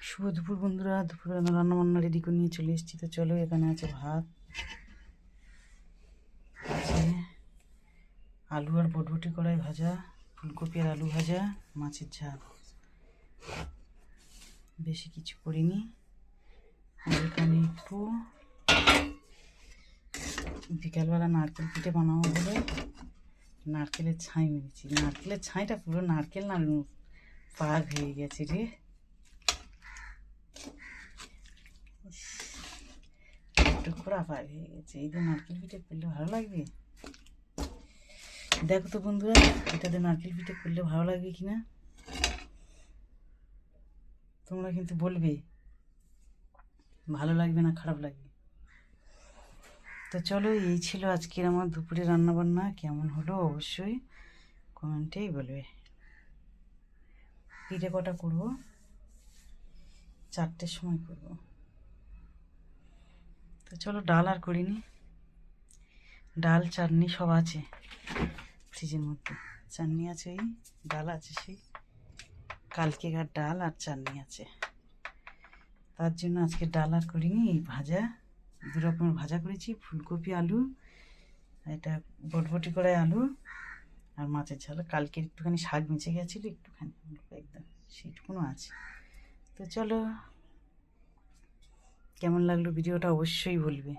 শুভ দুপুর বন্ধুরা। দুপুরে রান্না বান্না রেডি করে নিয়ে চলে এসেছি। তো চলো, এখানে আছে ভাত, আছে আলু আর বটবটি কড়াই ভাজা, ফুলকপি আর আলু ভাজা, মাছের ঝাল। বেশি কিছু করিনি। আর এখানে একটু বিকালবেলা নারকেল পিঠে বানাবো বলে নারকেলের ছাই মেরেছি। নারকেলের ছাইটা পুরো নারকেল না পাক হয়ে গেছে রে। একটু খোড়া পাক হয়ে গেছে। এই দিয়ে নারকেল পিঠে করলে ভালো লাগবে। দেখো তো বন্ধুরা, এটাতে নারকেল পিঠে করলে ভালো লাগবে কিনা তোমরা কিন্তু বলবে, ভালো লাগবে না খারাপ লাগবে। তো চলো, এই ছিল আজকের আমার দুপুরে রান্নাবান্না। কেমন হলো অবশ্যই কমেন্টেই বলবে। পিঠে কটা করবো, 4টের সময় করব। তো চলো, ডাল আর করিনি। ডাল চাটনি সব আছে ফ্রিজের মধ্যে। চাটনি আছে, এই ডাল আছে সেই কালকেকার ডাল, আর চাটনি আছে। তার জন্য আজকে ডাল আর করিনি। ভাজা, 2 রকমের ভাজা করেছি, ফুলকপি আলু, এটা বটবটি করে আলু আর মাছের ঝাল। কালকে একটুখানি শাক বেঁচে গেছিলো, একটুখানি একদম সেইটুকুনো আছে। তো চলো, কেমন লাগলো ভিডিওটা অবশ্যই বলবে।